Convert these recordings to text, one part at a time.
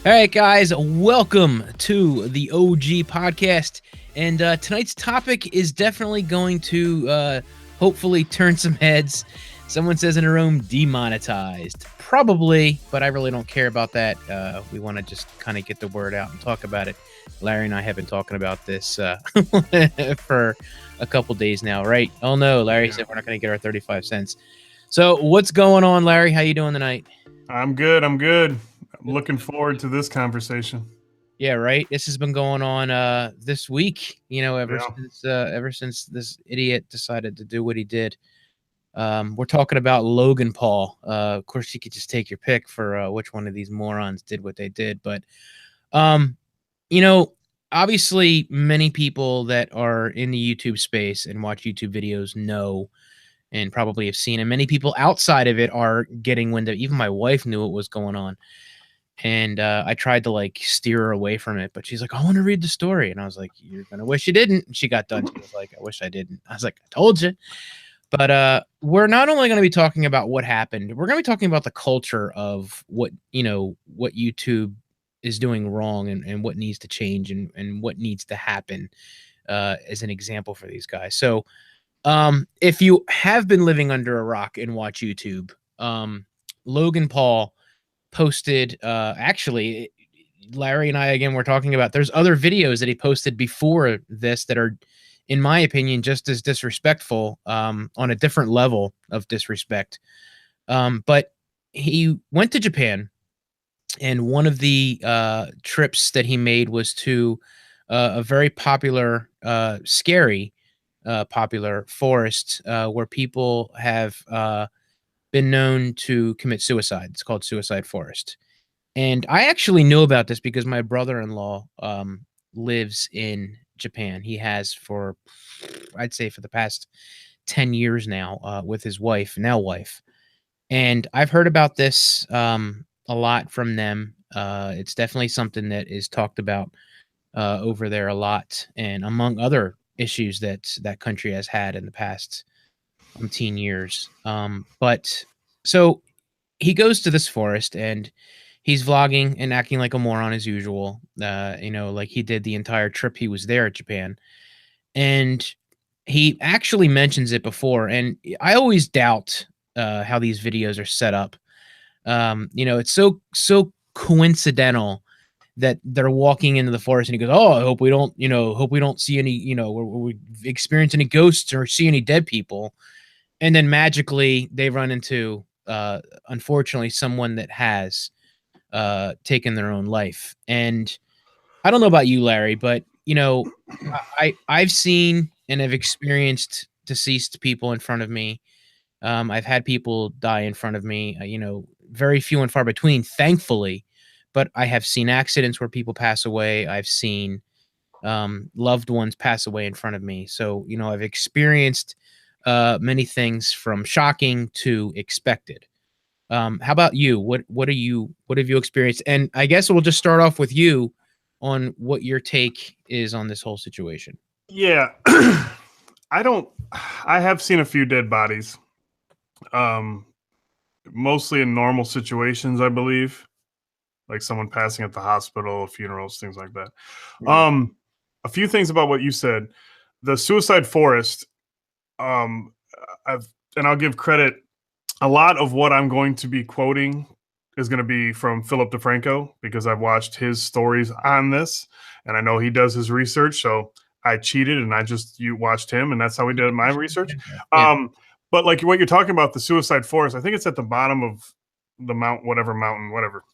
All right, guys, welcome to the OG podcast. And tonight's topic is definitely going to hopefully turn some heads. Someone says in a room, demonetized. Probably, but I really don't care about that. We want to just kind of get the word out and talk about it. Larry and I have been talking about this for a couple days now, right? Oh, no, Larry said we're not going to get our 35 cents. So what's going on, Larry? How you doing tonight? I'm good. I'm looking forward to this conversation. Yeah, right. This has been going on this week, ever Yeah. since this idiot decided to do what he did. We're talking about Logan Paul. Of course, you could just take your pick for which one of these morons did what they did, but um, you know, obviously, many people that are in the YouTube space and watch YouTube videos know and probably have seen, and many people outside of it are getting wind of. Even my wife knew what was going on. And I tried to like steer her away from it, but she's like, I want to read the story. And I was like, you're going to wish you didn't. And she got done. She was like, I wish I didn't. I was like, I told you. But we're not only going to be talking about what happened, we're going to be talking about the culture of what YouTube is doing wrong and what needs to change and what needs to happen as an example for these guys. So if you have been living under a rock and watch YouTube, Logan Paul posted actually Larry and I again were talking about there's other videos that he posted before this that are in my opinion just as disrespectful on a different level of disrespect. But he went to Japan, and one of the trips that he made was to a very popular scary popular forest where people have been known to commit suicide. It's called Suicide Forest. And I actually knew about this because my brother-in-law lives in Japan. He has for, I'd say, for the past 10 years now with his wife, now wife. And I've heard about this a lot from them. It's definitely something that is talked about over there a lot, and among other issues that that country has had in the past umpteen years. But so he goes to this forest and he's vlogging and acting like a moron as usual. Like he did the entire trip he was there at Japan. And he actually mentions it before. And I always doubt how these videos are set up. It's so coincidental that they're walking into the forest and he goes, "Oh, I hope we don't see any, we experience any ghosts or see any dead people." And then magically they run into unfortunately someone that has taken their own life. And I don't know about you, Larry, but I've seen and have experienced deceased people in front of me. I've had people die in front of me, very few and far between, thankfully, but I have seen accidents where people pass away. I've seen loved ones pass away in front of me. So, I've experienced many things from shocking to expected. How about you? What have you experienced? And I guess we'll just start off with you on what your take is on this whole situation. Yeah. I have seen a few dead bodies. Mostly in normal situations, I believe. Like someone passing at the hospital, funerals, things like that. A few things about what you said. The Suicide Forest, I'll give credit. A lot of what I'm going to be quoting is going to be from Philip DeFranco because I've watched his stories on this, and I know he does his research. So I cheated and you watched him, and that's how we did my research. Yeah. But like what you're talking about, the Suicide Forest, I think it's at the bottom of the mountain, whatever.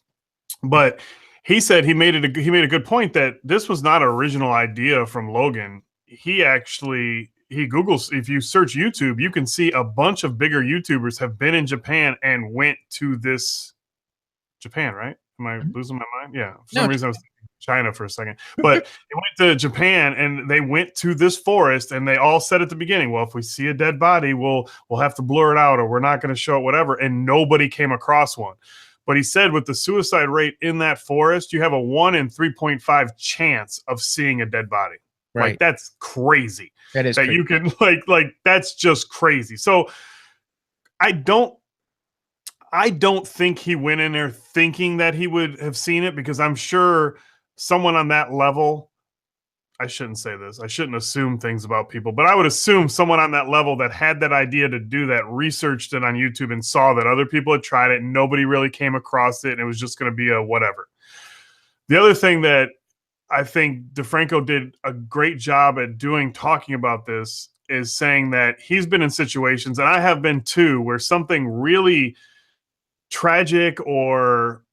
But he said he made a good point that this was not an original idea from Logan. He Googles, if you search YouTube, you can see a bunch of bigger YouTubers have been in Japan and went to this Japan, right? Am I losing my mind? Yeah. For some reason I was thinking China for a second. But they went to Japan and they went to this forest and they all said at the beginning, well, if we see a dead body, we'll have to blur it out or we're not going to show it, whatever. And nobody came across one. But he said with the suicide rate in that forest, you have a 1 in 3.5 chance of seeing a dead body. Right. Like that's crazy. That is crazy. You can like that's just crazy. So I don't think he went in there thinking that he would have seen it, because I'm sure someone on that level, I shouldn't say this, I shouldn't assume things about people, but I would assume someone on that level that had that idea to do that researched it on YouTube and saw that other people had tried it and nobody really came across it and it was just going to be a whatever. The other thing that I think DeFranco did a great job at doing, talking about this, is saying that he's been in situations, and I have been too, where something really tragic or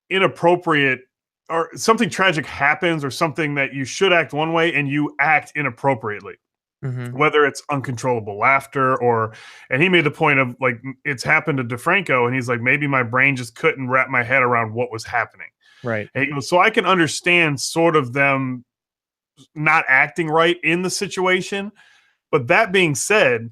inappropriate, or something tragic happens, or something that you should act one way and you act inappropriately, Mm-hmm. whether it's uncontrollable laughter or, and he made the point of like, it's happened to DeFranco and he's like, maybe my brain just couldn't wrap my head around what was happening. Right. And he goes, so I can understand sort of them not acting right in the situation. But that being said,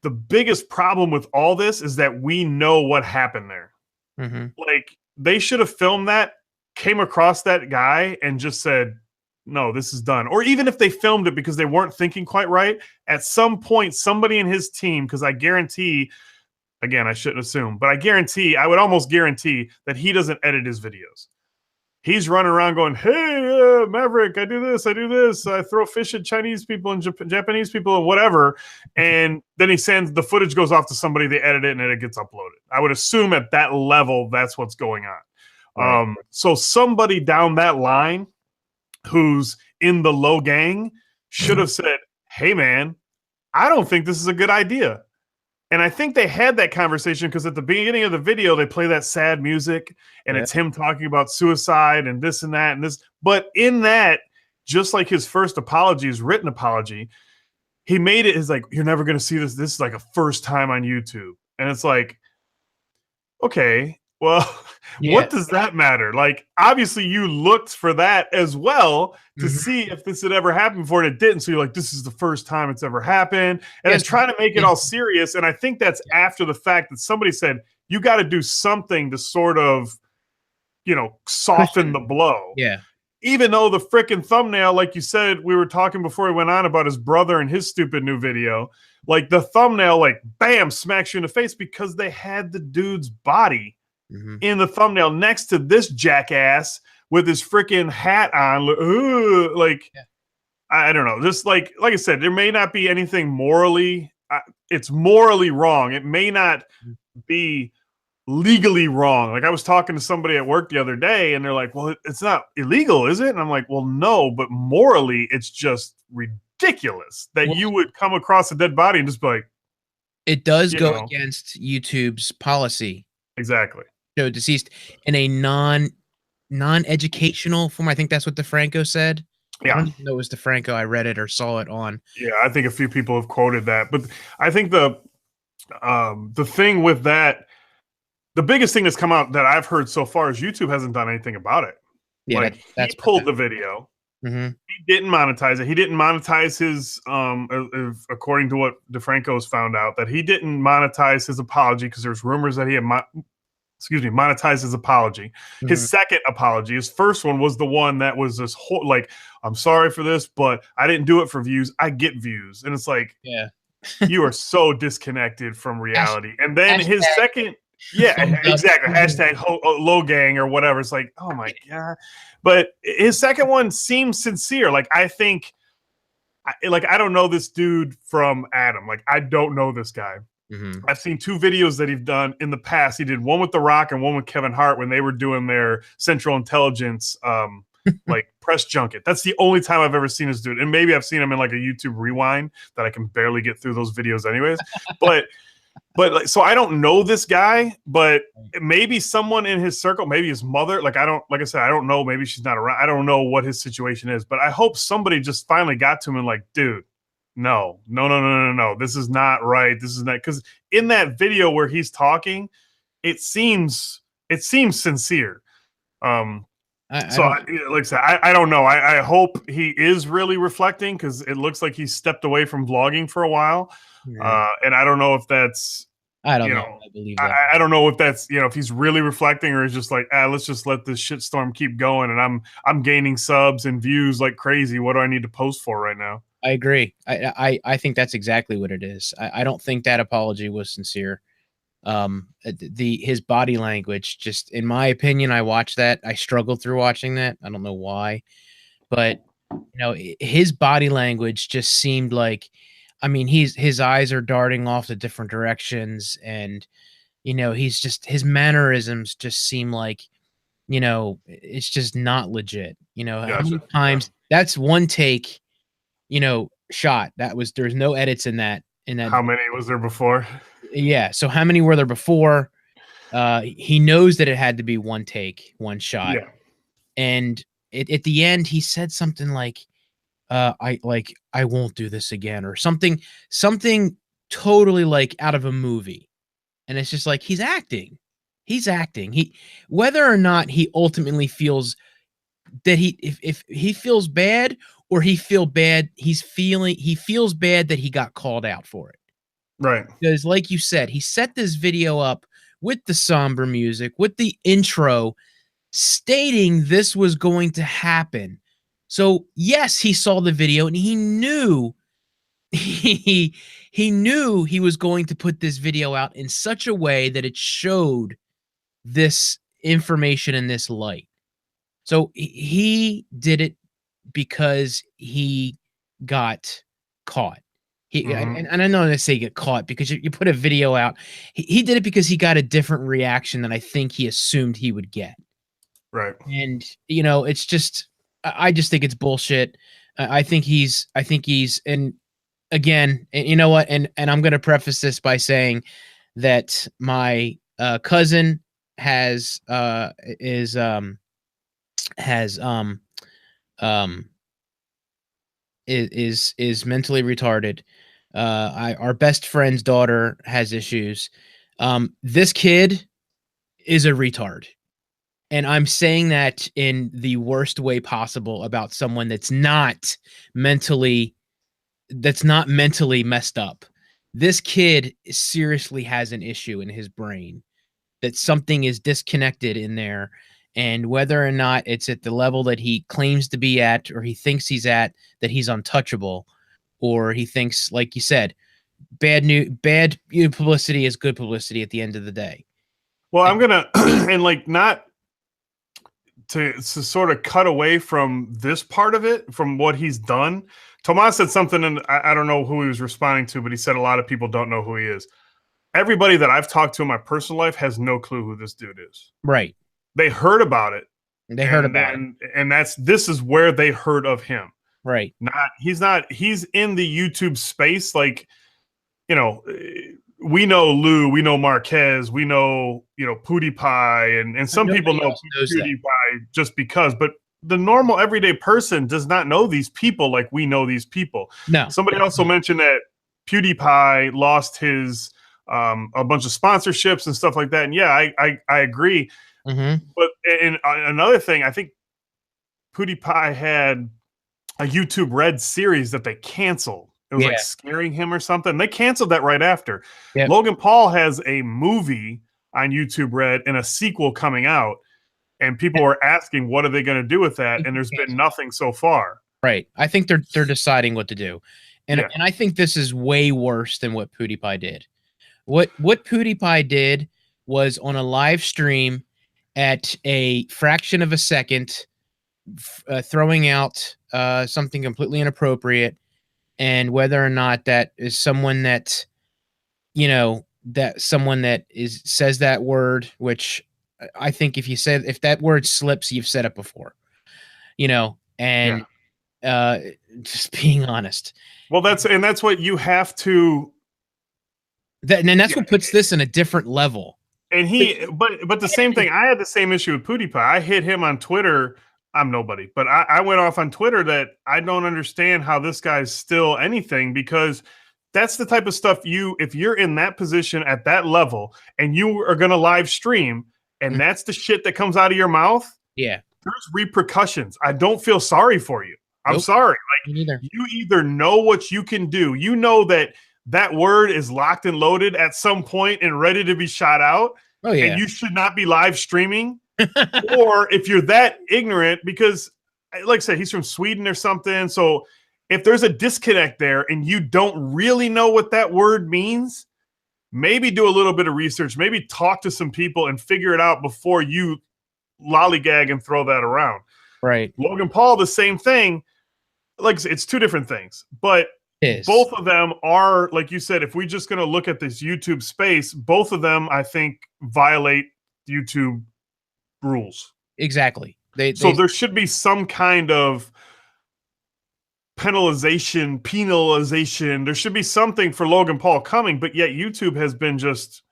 the biggest problem with all this is that we know what happened there. Mm-hmm. Like, they should have filmed that, came across that guy, and just said, no, this is done. Or even if they filmed it because they weren't thinking quite right, at some point, somebody in his team, because I guarantee, again, I shouldn't assume, but I would almost guarantee that he doesn't edit his videos. He's running around going, hey, Maverick, I do this, I throw fish at Chinese people and Japanese people and whatever. And then he sends, the footage goes off to somebody, they edit it, and then it gets uploaded. I would assume at that level, that's what's going on. Right. So somebody down that line who's in the low gang should have said, hey, man, I don't think this is a good idea. And I think they had that conversation because at the beginning of the video, they play that sad music and Yeah. it's him talking about suicide and this and that and this. But in that, just like his first apology, his written apology, he made it as like, you're never going to see this. This is like a first time on YouTube. And it's like, okay, well, Yeah. what does that matter? Like, obviously, you looked for that as well to Mhm. see if this had ever happened before, and it didn't. So you're like, this is the first time it's ever happened. And Yes. then trying to make it all serious. And I think that's after the fact that somebody said, you got to do something to sort of, soften the blow. Yeah. Even though the freaking thumbnail, like you said, we were talking before we went on about his brother and his stupid new video, like the thumbnail, like, bam, smacks you in the face because they had the dude's body in the thumbnail next to this jackass with his freaking hat on. Like, Yeah. I don't know. Just like I said, there may not be anything morally, it's morally wrong. It may not be legally wrong. Like, I was talking to somebody at work the other day and they're like, well, it's not illegal, is it? And I'm like, well, no, but morally it's just ridiculous that you would come across a dead body and just be like, it does go against YouTube's policy. Exactly. Show deceased in a non-educational form. I think that's what DeFranco said. Yeah. I don't even know it was DeFranco. I read it or saw it on. Yeah, I think a few people have quoted that. But I think the thing with that, the biggest thing that's come out that I've heard so far is YouTube hasn't done anything about it. Yeah, like, that's he pulled the video. Mm-hmm. He didn't monetize it. He didn't monetize his, according to what DeFranco's found out, that he didn't monetize his apology because there's rumors that he had monetized his apology. Mm-hmm. His second apology, his first one was the one that was this whole, like, I'm sorry for this, but I didn't do it for views. I get views. And it's like, yeah, you are so disconnected from reality. And then his second, yeah, exactly. Hashtag low gang or whatever. It's like, oh my God. But his second one seems sincere. Like, I think, I don't know this dude from Adam. Like, I don't know this guy. Mm-hmm. I've seen two videos that he's done in the past. He did one with The Rock and one with Kevin Hart when they were doing their Central Intelligence like press junket. That's the only time I've ever seen this dude. And maybe I've seen him in like a YouTube rewind that I can barely get through those videos anyways. But like, so I don't know this guy, but maybe someone in his circle, maybe his mother, like I said, I don't know. Maybe she's not around. I don't know what his situation is, but I hope somebody just finally got to him and like, dude, no. This is not right. This is not, because in that video where he's talking, it seems sincere. Like I said, I don't know. I hope he is really reflecting because it looks like he's stepped away from vlogging for a while. Yeah. And I don't know if that's, I don't know. I believe that. I don't know if that's, if he's really reflecting or is just like, let's just let this shitstorm keep going. And I'm gaining subs and views like crazy. What do I need to post for right now? I agree. I think that's exactly what it is. I don't think that apology was sincere. His body language, just in my opinion, I watched that. I struggled through watching that. I don't know why, but his body language just seemed like, I mean, his eyes are darting off to different directions, and he's just, his mannerisms just seem like, it's just not legit. How Gotcha. many times that's one take, shot. There's no edits in that How many was there before? yeah. So how many were there before? He knows that it had to be one take, one shot. Yeah. And at the end, he said something like, I won't do this again, or something totally like out of a movie. And it's just like, he's acting. He's acting. Whether or not he ultimately feels that if he feels bad, or he feels bad that he got called out for it. Right. Because like you said, he set this video up with the somber music, with the intro stating this was going to happen. So yes, he saw the video and he knew he knew he was going to put this video out in such a way that it showed this information in this light. So he did it because he got caught. And I know they say get caught because you put a video out. He did it because he got a different reaction than I think he assumed he would get. Right. And it's just, I just think it's bullshit. I think he's, and again, and you know what? And I'm going to preface this by saying that my cousin is mentally retarded. Our best friend's daughter has issues. This kid is a retard. And I'm saying that in the worst way possible about someone that's not mentally messed up. This kid seriously has an issue in his brain, that something is disconnected in there. And whether or not it's at the level that he claims to be at, or he thinks he's at, that he's untouchable, or he thinks, like you said, bad publicity is good publicity at the end of the day. Well, I'm going to, and like, not to sort of cut away from this part of it, from what he's done. Tomas said something, and I don't know who he was responding to, but he said a lot of people don't know who he is. Everybody that I've talked to in my personal life has no clue who this dude is. Right. They heard about it. And this is where they heard of him. Right. He's in the YouTube space. Like, we know Lou, we know Marquez, we know, PewDiePie, and some people know PewDiePie just because, but the normal everyday person does not know these people like we know these people. No. Somebody also mentioned that PewDiePie lost his a bunch of sponsorships and stuff like that. And yeah, I agree. Mm-hmm. But another thing, I think PewDiePie had a YouTube Red series that they canceled. It was like scaring him or something. They canceled that right after. Yep. Logan Paul has a movie on YouTube Red and a sequel coming out. And people were asking, what are they going to do with that? And there's been nothing so far. Right. I think they're deciding what to do. And I think this is way worse than what PewDiePie did. What PewDiePie did was, on a live stream at a fraction of a second, throwing out something completely inappropriate, and whether or not that is someone that, says that word, which I think if that word slips, you've said it before, and just being honest. Well, that's what you have to. And that's what puts this in a different level. And but the same thing. I had the same issue with PewDiePie. I hit him on Twitter. I'm nobody, but I went off on Twitter that I don't understand how this guy's still anything, because that's the type of stuff if you're in that position at that level and you are going to live stream and that's the shit that comes out of your mouth. Yeah. There's repercussions. I don't feel sorry for you. I'm sorry. Like, you either know what you can do. You know that word is locked and loaded at some point and ready to be shot out. Oh, yeah. And you should not be live streaming. Or if you're that ignorant, because like I said, he's from Sweden or something. So if there's a disconnect there and you don't really know what that word means, maybe do a little bit of research, maybe talk to some people and figure it out before you lollygag and throw that around. Right. Logan Paul, the same thing. Like, it's two different things, but Is both of them are, like you said, if we're just going to look at this YouTube space, both of them, I think, violate YouTube rules. exactly. So They there should be some kind of penalization. There should be something for Logan Paul coming, but yet YouTube has been just,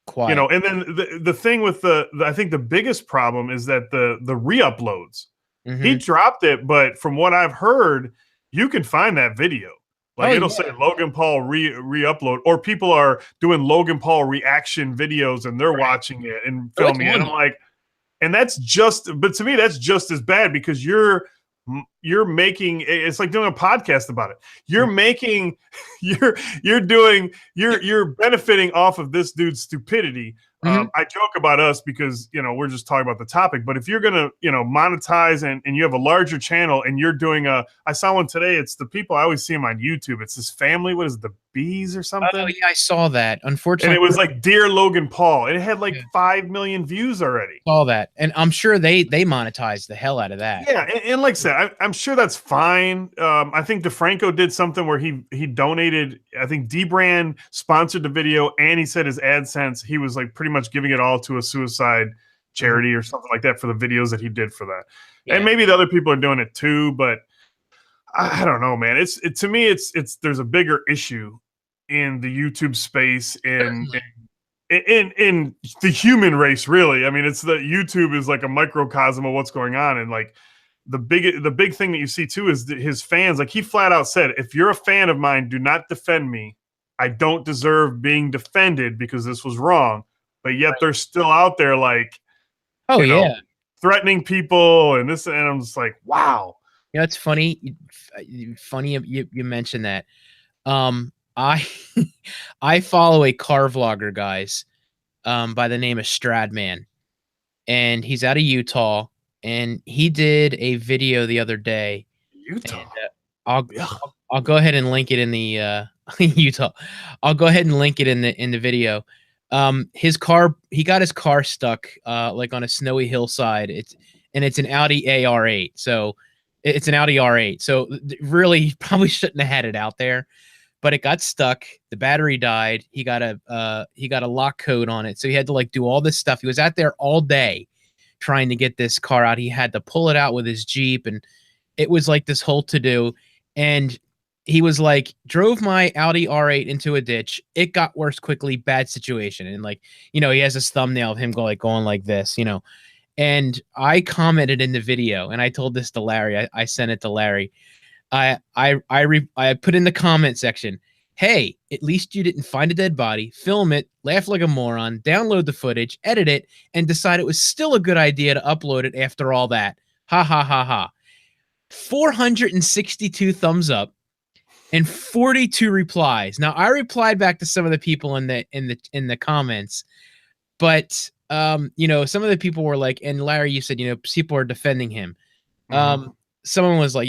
quiet. and then the thing with I think the biggest problem is that the re-uploads. He Mm-hmm. dropped it, but from what I've heard, you can find that video. Like, Oh it'll yeah. say Logan Paul re-upload, or people are doing Logan Paul reaction videos and they're Right. watching it and Oh, it's filming it. on And I'm like, and that's just, but to me, that's just as bad because you're making, it's like doing a podcast about it. You're there. making you're benefiting off of this dude's stupidity. Mm-hmm. I joke about us because we're just talking about the topic, but if you're gonna monetize and you have a larger channel and you're doing I saw one today, it's the people, I always see them on YouTube, it's this family, what is it, the Bees or Oh something, yeah, I saw that. and Unfortunately, it was like Dear Logan Paul, and it had like yeah, 5 million views already. saw that, and I'm sure they monetized the hell out of that. Yeah, and like I said, I'm sure that's fine. I think DeFranco did something where he donated. I think Dbrand sponsored the video, and he said his AdSense, he was like pretty much giving it all to a suicide Mhm. charity or something like that for the videos that he did for that. And Yeah, maybe the other people are doing it too, but I don't know, man. To me, it's there's a bigger issue in the YouTube space certainly. in the human race, really. I mean, it's the YouTube is like a microcosm of what's going on, and like the big thing that you see too is that his fans, like he flat out said, if you're a fan of mine, do not defend me. I don't deserve being defended because this was wrong. But yet Right. they're still out there like, Oh you know, yeah. threatening people and this, and I'm just like, wow. It's funny. Funny you mentioned that. I I follow a car vlogger, guys, by the name of Stradman, and he's out of Utah, and he did a video the other day, and Utah. I'll, Ugh. I'll go ahead and link it in the Utah. I'll go ahead and link it in the video. His car, he got his car stuck like on a snowy hillside. It's an Audi AR8, so it's an Audi R8. So really, he probably shouldn't have had it out there, but it got stuck. The battery died. He got a lock code on it, so he had to like do all this stuff. He was out there all day trying to get this car out. He had to pull it out with his Jeep, and it was like this whole to do. And he was like, drove my Audi R8 into a ditch. It got worse quickly. Bad situation. And like, he has this thumbnail of him going like this, And I commented in the video, and I told this to Larry. I sent it to Larry. I put in the comment section, hey, at least you didn't find a dead body, film it, laugh like a moron, download the footage, edit it, and decide it was still a good idea to upload it after all that. Ha ha ha ha. 462 thumbs up and 42 replies. Now I replied back to some of the people in the comments, but some of the people were like, and Larry, you said, people are defending him. Mhm. Someone was like,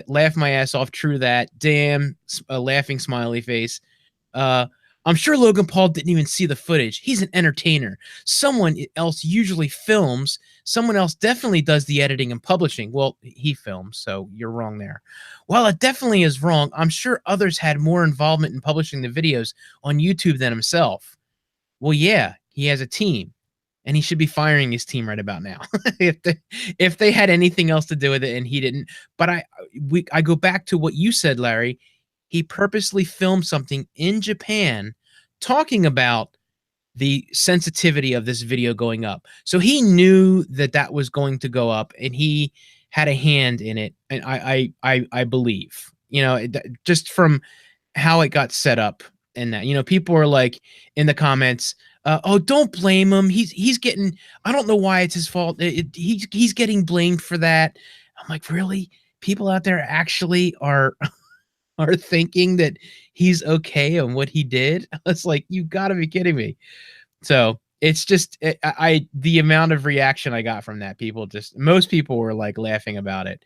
laugh my ass off. True that. Damn, a laughing smiley face. Uh, I'm sure Logan Paul didn't even see the footage. He's an entertainer. Someone else usually films. Someone else definitely does the editing and publishing. Well, he films, so you're wrong there. While it definitely is wrong, I'm sure others had more involvement in publishing the videos on YouTube than himself. Well, yeah, he has a team, and he should be firing his team right about now if they had anything else to do with it and he didn't. But I go back to what you said, Larry. He purposely filmed something in Japan talking about the sensitivity of this video going up. So he knew that was going to go up, and he had a hand in it. And I believe, just from how it got set up, and that, people are like in the comments, oh, don't blame him. He's getting. I don't know why it's his fault. He's getting blamed for that. I'm like, really? People out there actually are are thinking that he's okay on what he did? It's like, you got to be kidding me. So it's just the amount of reaction I got from that. Most people were like laughing about it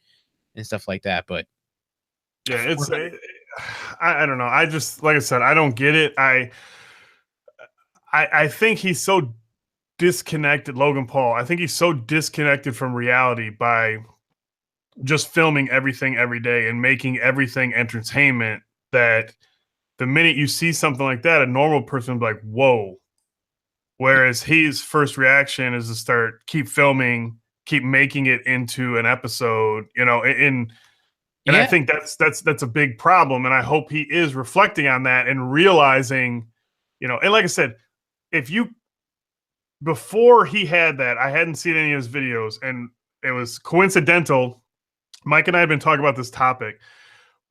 and stuff like that. But Yeah, I don't know. I just, like I said, I don't get it. I think he's so disconnected, Logan Paul. I think he's so disconnected from reality by just filming everything every day and making everything entertainment that the minute you see something like that, a normal person would be like, whoa. Whereas his first reaction is to start keep filming, keep making it into an episode, and I Yeah, think that's a big problem. And I hope he is reflecting on that and realizing, and like I said, if you before he had that, I hadn't seen any of his videos, and it was coincidental. Mike and I have been talking about this topic,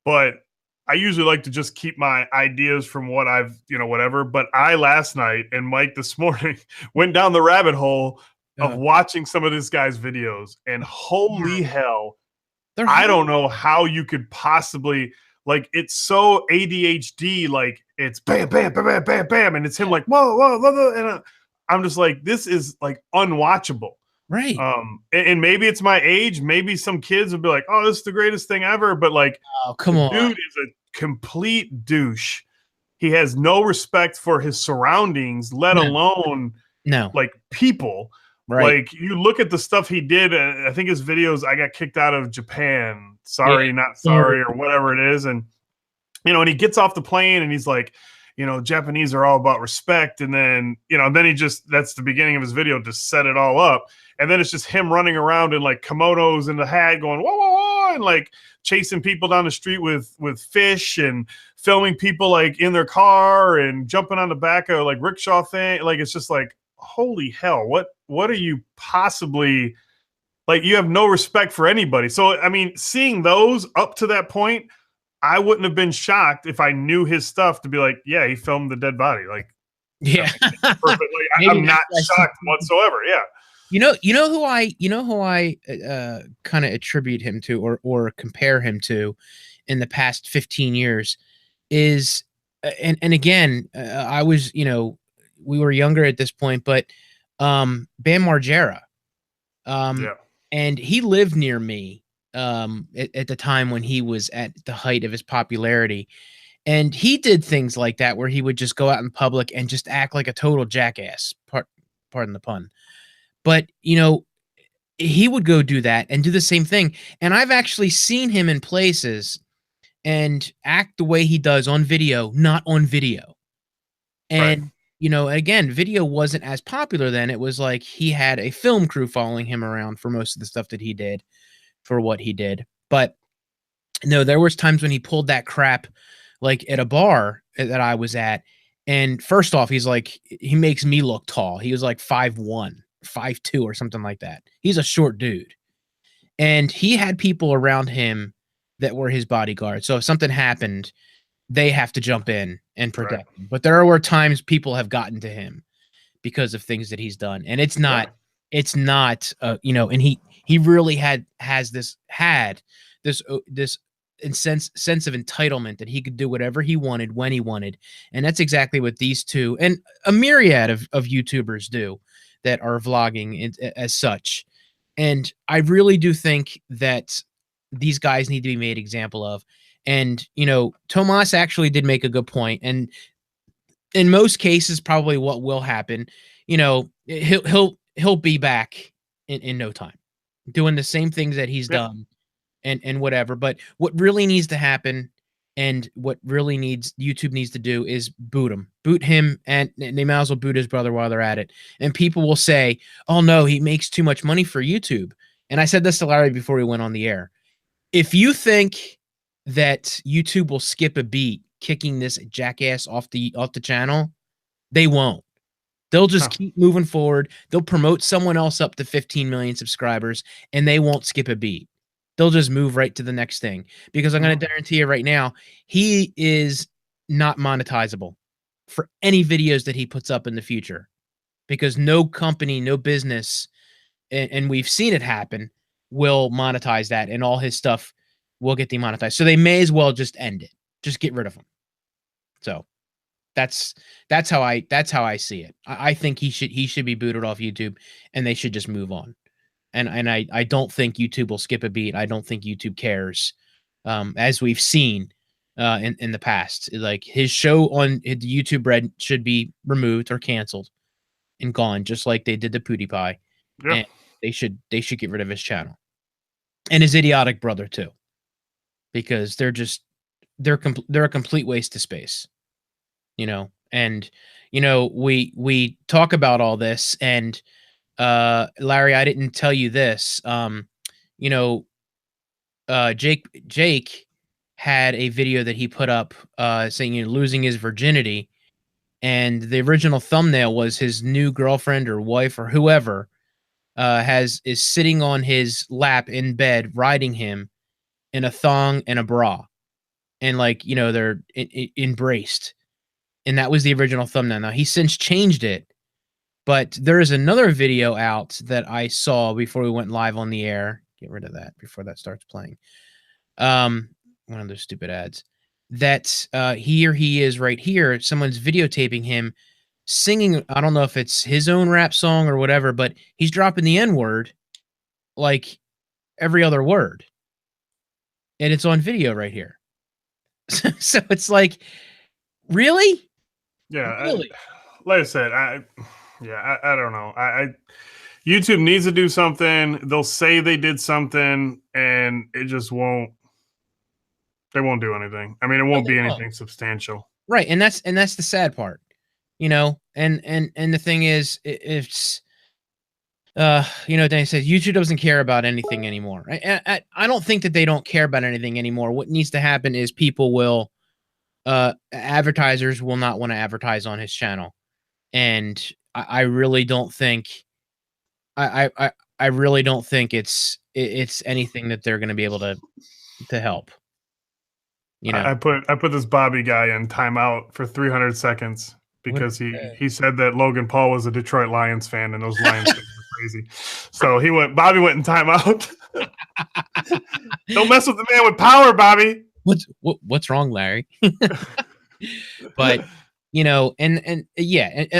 but I usually like to just keep my ideas from what I've, whatever. But I last night and Mike this morning went down the rabbit hole of uh, watching some of this guy's videos, and holy horrible. hell, They're I don't horrible. know how you could possibly like it's so ADHD, like it's bam, bam, bam, bam, bam, bam, and it's him Yeah, like whoa, whoa, whoa, whoa and I'm just like this is like unwatchable. right. And maybe it's my age. Maybe some kids would be like, "Oh, this is the greatest thing ever," but like Oh, the come on. dude is a complete douche. He has no respect for his surroundings, let No, alone no, like people. right. Like you look at the stuff he did. I think his videos. I got kicked out of Japan. Yeah, Sorry, not sorry. sorry, or whatever it is. And and he gets off the plane and he's like, Japanese are all about respect. And then, then he just that's the beginning of his video to set it all up. And then it's just him running around in like kimonos and the hat, going whoa, whoa, whoa, and like chasing people down the street with fish and filming people like in their car and jumping on the back of like rickshaw thing. Like it's just like, holy hell, what are you possibly like? You have no respect for anybody. So I mean, seeing those up to that point, I wouldn't have been shocked if I knew his stuff to be like, yeah, he filmed the dead body. Like, Yeah. it's perfectly. Maybe I'm not that's why shocked whatsoever. Yeah, you know who I kind of attribute him to or compare him to in the past 15 years is and again, I was, we were younger at this point, but Bam Margera. Um yeah, and he lived near me at the time when he was at the height of his popularity. And he did things like that where he would just go out in public and just act like a total jackass. Pardon the pun. But, he would go do that and do the same thing. And I've actually seen him in places and act the way he does on video, not on video. right. And, again, video wasn't as popular then. It was like he had a film crew following him around for most of the stuff that he did for what he did. But no, there was times when he pulled that crap like at a bar that I was at. And first off, he's like, he makes me look tall. He was like 5'1", 5'2", or something like that. He's a short dude. And he had people around him that were his bodyguards. So if something happened, they have to jump in and Right. protect him. But there were times people have gotten to him because of things that he's done. And Yeah. it's not, and he really had this sense of entitlement that he could do whatever he wanted when he wanted. And that's exactly what these two and a myriad of YouTubers do that are vlogging as such. And I really do think that these guys need to be made example of. And, Tomas actually did make a good point. And in most cases, probably what will happen, he'll be back in no time, doing the same things that he's Yeah. done and whatever. But what really needs to happen and what really needs YouTube needs to do is boot him, and they might as well boot his brother while they're at it. And people will say, "Oh no, he makes too much money for YouTube." And I said this to Larry before we went on the air. If you think that YouTube will skip a beat kicking this jackass off the channel, they won't. They'll just Huh. keep moving forward. They'll promote someone else up to 15 million subscribers and they won't skip a beat. They'll just move right to the next thing because I'm going Mhm. to guarantee you right now, he is not monetizable for any videos that he puts up in the future because no company, no business, and we've seen it happen, will monetize that and all his stuff will get demonetized. So they may as well just end it. Just get rid of him. So that's that's how I see it. I think he should be booted off YouTube and they should just move on. And I don't think YouTube will skip a beat. I don't think YouTube cares. As we've seen, in the past. Like his show on the YouTube Red should be removed or canceled and gone, just like they did to PewDiePie, Yeah. and they should get rid of his channel and his idiotic brother too, because they're a complete waste of space, And we talk about all this, and Larry, I didn't tell you this. You know, Jake had a video that he put up saying losing his virginity, and the original thumbnail was his new girlfriend or wife or whoever is sitting on his lap in bed riding him in a thong and a bra, and they're embraced, and that was the original thumbnail. Now he's since changed it, but there is another video out that I saw before we went live on the air. Get rid of that before that starts playing. One of those stupid ads. That here he is right here. Someone's videotaping him singing. I don't know if it's his own rap song or whatever, but he's dropping the N-word like every other word, and it's on video right here. So it's like, really, Yeah. really. Like I said, I don't know. YouTube needs to do something. They'll say they did something, and it just won't. They won't do anything. I mean, it No, won't they be won't. anything substantial. Right, and that's the sad part, And the thing is, it's Danny says YouTube doesn't care about anything anymore. I don't think that they don't care about anything anymore. What needs to happen is advertisers will not want to advertise on his channel, and I really don't think I really don't think it's anything that they're going to be able to help. I put this Bobby guy in timeout for 300 seconds because he said that Logan Paul was a Detroit Lions fan and those Lions fans were crazy. So Bobby went in timeout. Don't mess with the man with power, Bobby. What's wrong, Larry? But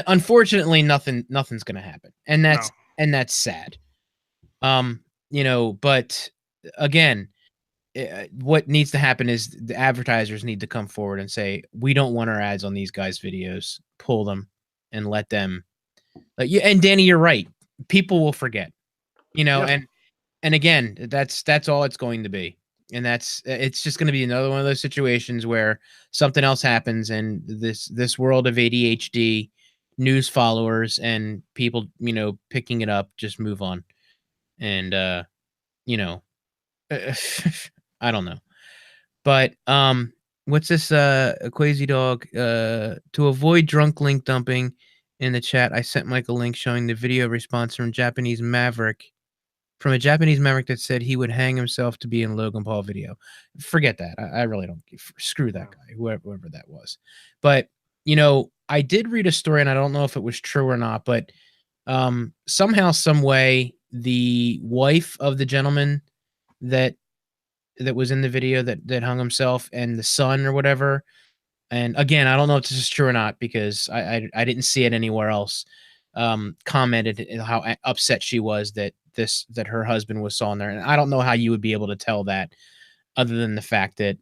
unfortunately nothing's gonna happen, and that's sad. But again, what needs to happen is the advertisers need to come forward and say, we don't want our ads on these guys' videos, pull them and let them. And Danny, you're right, people will forget, Yeah. and again, that's all it's going to be. And it's just going to be another one of those situations where something else happens, and this world of ADHD news followers and people, picking it up, just move on. And I don't know. But what's this Quasi Dog? To avoid drunk link dumping in the chat, I sent Mike a link showing the video response from a Japanese Maverick that said he would hang himself to be in Logan Paul video. Forget that. I really don't screw that guy, whoever that was. But I did read a story, and I don't know if it was true or not, but somehow, some way, the wife of the gentleman that was in the video that hung himself, and the son or whatever. And again, I don't know if this is true or not, because I didn't see it anywhere else. Commented how upset she was that her husband was saw in there, and I don't know how you would be able to tell that, other than the fact that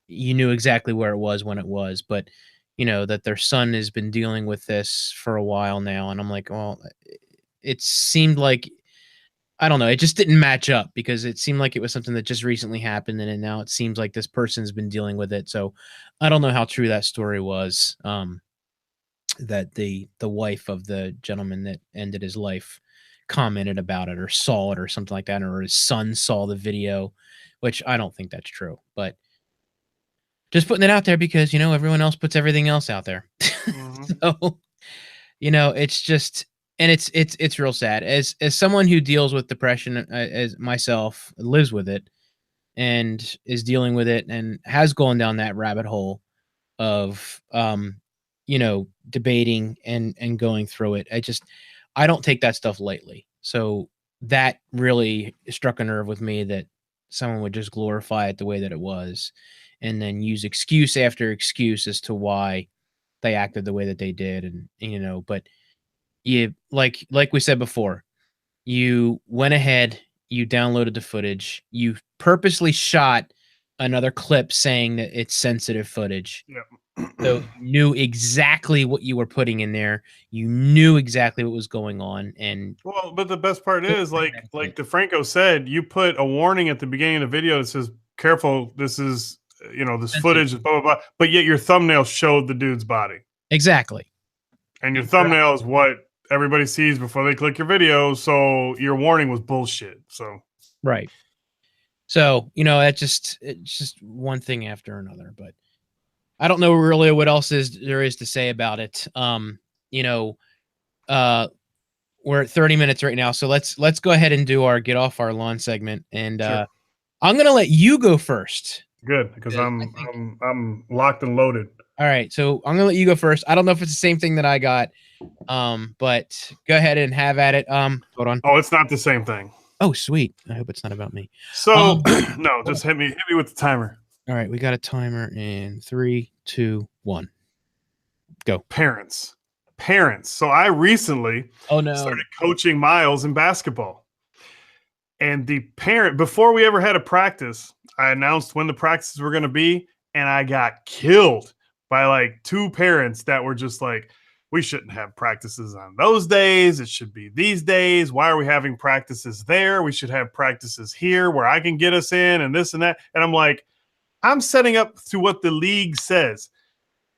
you knew exactly where it was when it was, but that their son has been dealing with this for a while now, and I'm like, well, it seemed like, I don't know, it just didn't match up, because it seemed like it was something that just recently happened, and now it seems like this person's been dealing with it. So I don't know how true that story was. That the wife of the gentleman that ended his life commented about it or saw it or something like that, or his son saw the video, which I don't think that's true. But just putting it out there, because everyone else puts everything else out there. Mm-hmm. So it's just, and it's real sad, as someone who deals with depression, as myself, lives with it and is dealing with it and has gone down that rabbit hole of debating and going through it. I don't take that stuff lightly. So that really struck a nerve with me, that someone would just glorify it the way that it was, and then use excuse after excuse as to why they acted the way that they did. And but you, like we said before, you went ahead, you downloaded the footage, you purposely shot another clip saying that it's sensitive footage. Yeah. So you knew exactly what you were putting in there. You knew exactly what was going on, and Well, but the best part is, like premeditated. DeFranco said, you put a warning at the beginning of the video that says, "Careful, this is this Sensitive. footage is blah blah blah." But yet your thumbnail showed the dude's body, Exactly. and your thumbnail is what everybody sees before they click your video. So your warning was bullshit. So Right. So, it's just one thing after another, but I don't know really what else there is to say about it. You know, uh we're at 30 minutes right now, so let's go ahead and do our get off our lawn segment, and sure, I'm going to let you go first. good, because Because I I'm think I'm I'm locked and loaded. All right, so I'm going to let you go first. I don't know if it's the same thing that I got. But go ahead and have at it. Hold on. Oh, it's not the same thing. Oh, sweet. I hope it's not about me. So Um, no, just hit me with the timer. all right, we got a timer in 3, 2, 1. Go. Parents. So I recently Oh no. started coaching Miles in basketball. And the parent, before we ever had a practice, I announced when the practices were going to be, and I got killed by like two parents that were just like, we shouldn't have practices on those days. It should be these days. Why are we having practices there? We should have practices here where I can get us in and this and that. And I'm like, I'm setting up to what the league says.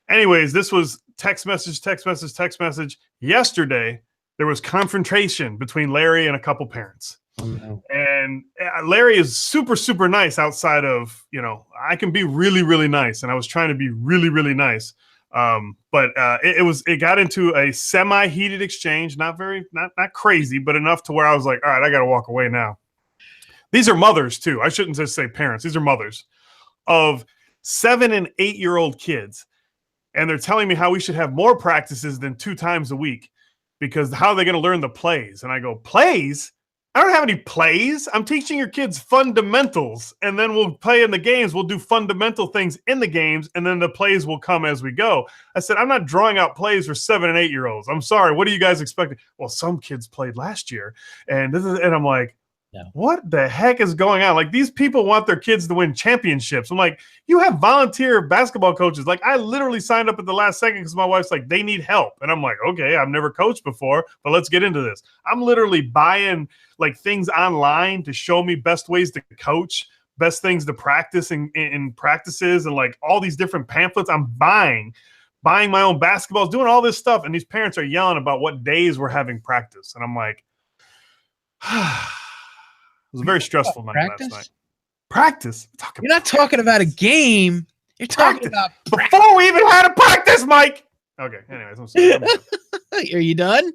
Anyways, this was text message. Yesterday, there was confrontation between Larry and a couple parents. Oh, no. And Larry is super, super nice outside of, I can be really, really nice. And I was trying to be really, really nice. But it got into a semi-heated exchange, not crazy, but enough to where I was like, all right, I got to walk away now. These are mothers too. I shouldn't just say parents. These are mothers of 7 and 8-year-old kids. And they're telling me how we should have more practices than 2 times a week, because how are they going to learn the plays? And I go, plays? I don't have any plays. I'm teaching your kids fundamentals, and then we'll play in the games. We'll do fundamental things in the games, and then the plays will come as we go. I said, I'm not drawing out plays for 7 and 8-year-olds. I'm sorry. What are you guys expecting? Well, some kids played last year, and I'm like, no. What the heck is going on? Like, these people want their kids to win championships. I'm like, you have volunteer basketball coaches. Like, I literally signed up at the last second because my wife's like, they need help. And I'm like, okay, I've never coached before, but let's get into this. I'm literally buying like things online to show me best ways to coach, best things to practice in practices, and like all these different pamphlets. I'm buying my own basketballs, doing all this stuff. And these parents are yelling about what days we're having practice. And I'm like, it was a very stressful night last night. Practice? You're not talking about a game. You're talking about practice. Before we even had a practice, Mike. Okay. Anyways, I'm sorry. Are you done?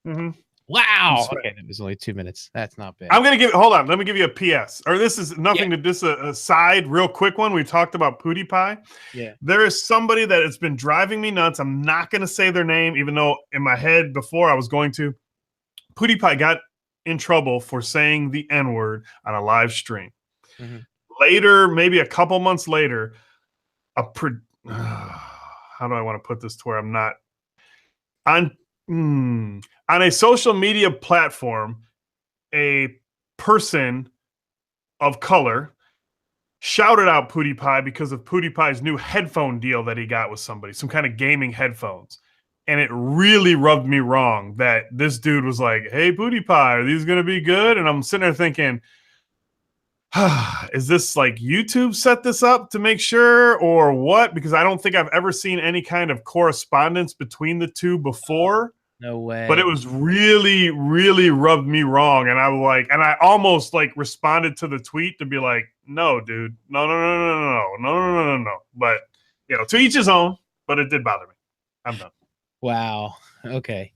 Mm-hmm. Wow. Okay, that was only 2 minutes. That's not bad. Hold on. Let me give you a PS. Or this is nothing to this a side, real quick one. We talked about PewDiePie. Yeah. There is somebody that has been driving me nuts. I'm not going to say their name, even though in my head before I was going to. PewDiePie got in trouble for saying the N-word on a live stream. Mm-hmm. Later, maybe a couple months later, how do I want to put this to where I'm not on a social media platform, a person of color shouted out PewDiePie because of PewDiePie's new headphone deal that he got with somebody, some kind of gaming headphones. And it really rubbed me wrong that this dude was like, hey, PewDiePie, are these going to be good? And I'm sitting there thinking, is this like YouTube set this up to make sure or what? Because I don't think I've ever seen any kind of correspondence between the two before. No way. But it was really, really rubbed me wrong. And I was like, and I almost like responded to the tweet to be like, no, dude, no. But, to each his own, but it did bother me. I'm done. Wow. Okay.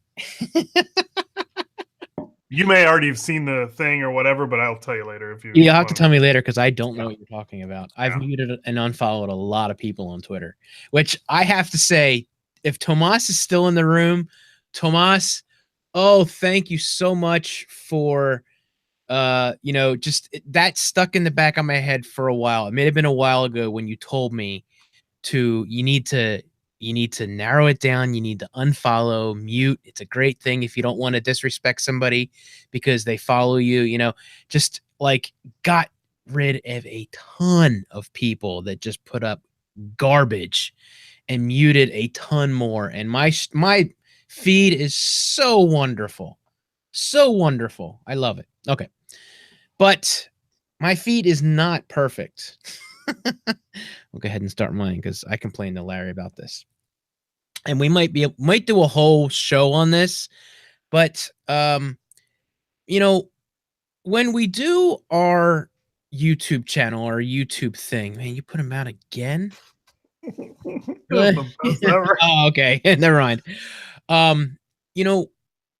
You may already have seen the thing or whatever, but I'll tell you later if you. You'll have to tell me later because I don't know what you're talking about. I've muted and unfollowed a lot of people on Twitter, which I have to say, if Tomas is still in the room, Tomas, thank you so much for, just that stuck in the back of my head for a while. It may have been a while ago when you told me you need to narrow it down. You need to unfollow, mute. It's a great thing if you don't want to disrespect somebody because they follow you, just like got rid of a ton of people that just put up garbage and muted a ton more. And my feed is so wonderful. So wonderful. I love it. Okay. But my feed is not perfect. I'll go ahead and start mine because I complained to Larry about this. And we might do a whole show on this, but you know, when we do our YouTube channel or YouTube thing, man, you put them out again? The best ever. Oh, okay. Never mind. You know,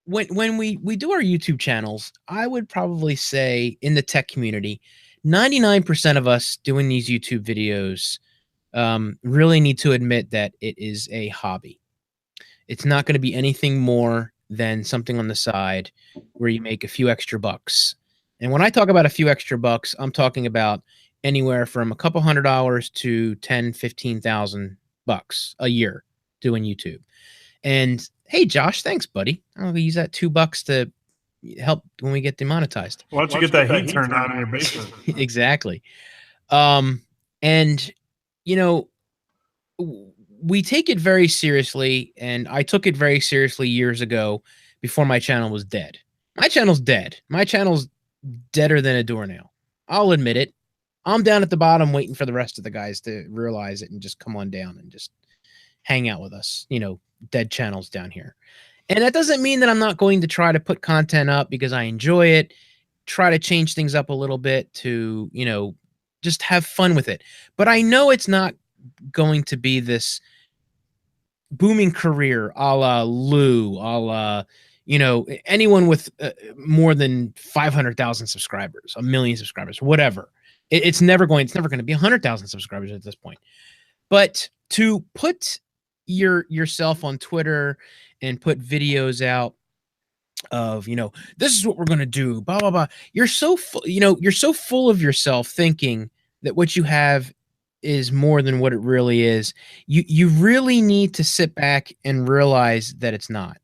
when we do our YouTube channels, I would probably say in the tech community, 99% of us doing these YouTube videos really need to admit that it is a hobby. It's not going to be anything more than something on the side where you make a few extra bucks. And when I talk about a few extra bucks, I'm talking about anywhere from a couple $100 to 10, 15,000 bucks a year doing YouTube. And hey, Josh, thanks, buddy. I'll use that $2 to help when we get demonetized. Why don't you get that heat turned on in your basement? Exactly. And you know, we take it very seriously, and I took it very seriously years ago before my channel was dead. My channel's dead. My channel's deader than a doornail. I'll admit it. I'm down at the bottom waiting for the rest of the guys to realize it and just come on down and just hang out with us, dead channels down here. And that doesn't mean that I'm not going to try to put content up because I enjoy it, try to change things up a little bit to, just have fun with it. But I know it's not going to be this booming career a la Lou, a la, anyone with more than 500,000 subscribers, 1 million subscribers, whatever. It's never going to be 100,000 subscribers at this point. But to put yourself on Twitter and put videos out of, this is what we're going to do, blah, blah, blah. You're so full of yourself thinking that what you have is more than what it really is. You really need to sit back and realize that it's not.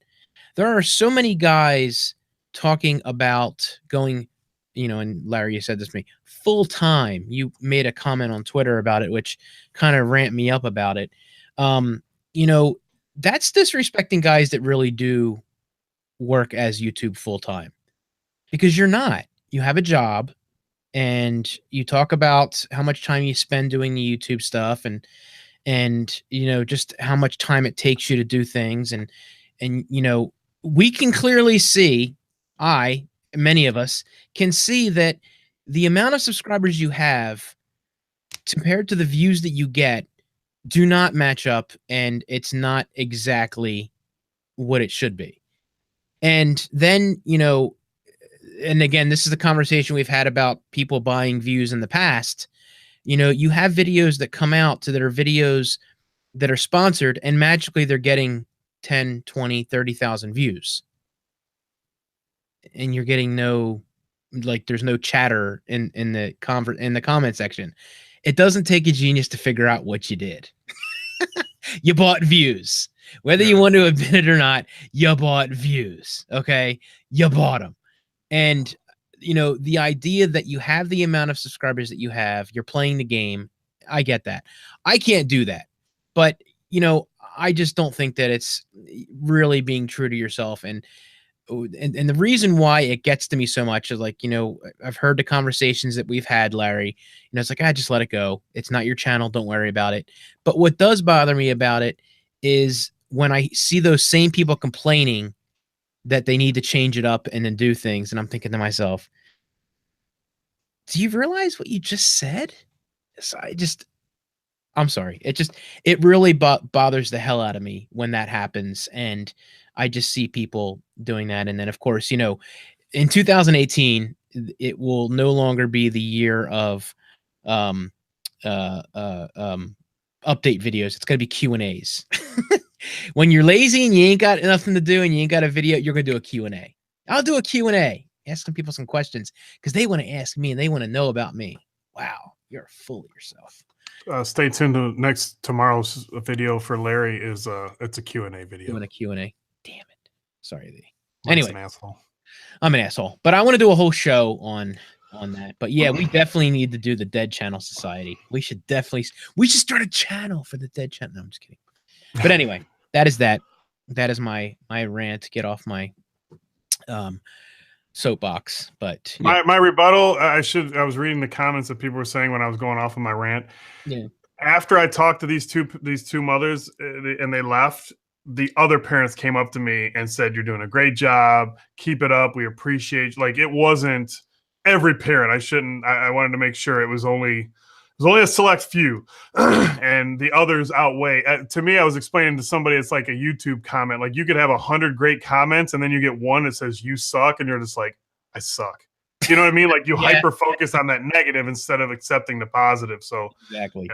There are so many guys talking about going, and Larry, you said this to me, full time. You made a comment on Twitter about it, which kind of ramped me up about it. That's disrespecting guys that really do work as YouTube full time, because you're not. You have a job, and you talk about how much time you spend doing the YouTube stuff, and just how much time it takes you to do things, and we can clearly see, many of us can see that the amount of subscribers you have compared to the views that you get do not match up, and it's not exactly what it should be. And then, and again, this is the conversation we've had about people buying views in the past. You have videos that come out that are videos that are sponsored, and magically they're getting 10, 20, 30,000 views. And you're getting there's no chatter in the comment section. It doesn't take a genius to figure out what you did. You bought views. Whether you want to admit it or not, you bought views. Okay? You bought them. And, the idea that you have the amount of subscribers that you have, you're playing the game. I get that. I can't do that. But, I just don't think that it's really being true to yourself. And the reason why it gets to me so much is I've heard the conversations that we've had, Larry, it's like, just let it go. It's not your channel. Don't worry about it. But what does bother me about it is when I see those same people complaining that they need to change it up and then do things. And I'm thinking to myself, do you realize what you just said? I'm sorry. It really bothers the hell out of me when that happens. And I just see people doing that. And then, of course, in 2018, it will no longer be the year of update videos. It's going to be Q&As. When you're lazy and you ain't got nothing to do and you ain't got a video, you're going to do a Q&A. I'll do a Q&A. Ask some people some questions because they want to ask me and they want to know about me. Wow, you're full of yourself. Stay tuned to tomorrow's video for Larry it's a Q&A video. Doing a Q&A. Damn it. Sorry, anyway, an asshole. I'm an asshole. But I want to do a whole show on on that. But yeah, we definitely need to do the Dead Channel Society. We should start a channel for the Dead Channel. No, I'm just kidding. But anyway, that is that. That is my rant. Get off my soapbox. But yeah. My rebuttal, I was reading the comments that people were saying when I was going off on my rant. Yeah. After I talked to these two mothers and they left, the other parents came up to me and said, "You're doing a great job. Keep it up. We appreciate you." Like, it wasn't every parent. I wanted to make sure it was only a select few, and the others outweigh. To me, I was explaining to somebody, it's like a YouTube comment. Like, you could have 100 great comments, and then you get one that says "you suck," and you're just like, "I suck." You know what I mean? Like, you Yeah. hyper focus on that negative instead of accepting the positive. So exactly.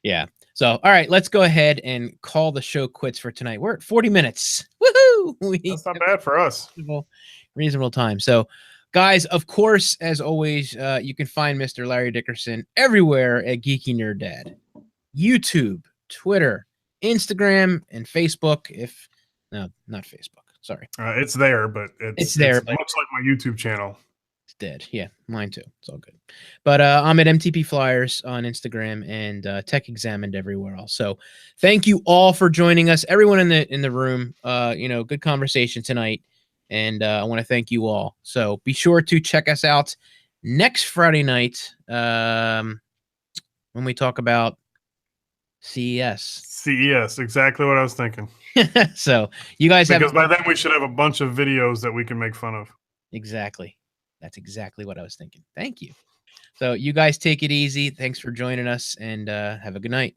Yeah. So, all right, let's go ahead and call the show quits for tonight. We're at 40 minutes. Woohoo! That's not bad for us. Reasonable time. So, guys, of course, as always, you can find Mr. Larry Dickerson everywhere at Geeky Nerd Dad. YouTube, Twitter, Instagram, and Facebook. No, not Facebook. Sorry. It's there, but it's there. But much like my YouTube channel. It's dead. Yeah, mine too. It's all good. But I'm at MTP Flyers on Instagram and Tech Examined everywhere else. So thank you all for joining us. Everyone in the room. Good conversation tonight. And I want to thank you all. So be sure to check us out next Friday night when we talk about CES. CES, exactly what I was thinking. So you guys because by then we should have a bunch of videos that we can make fun of. Exactly. That's exactly what I was thinking. Thank you. So you guys take it easy. Thanks for joining us, and have a good night.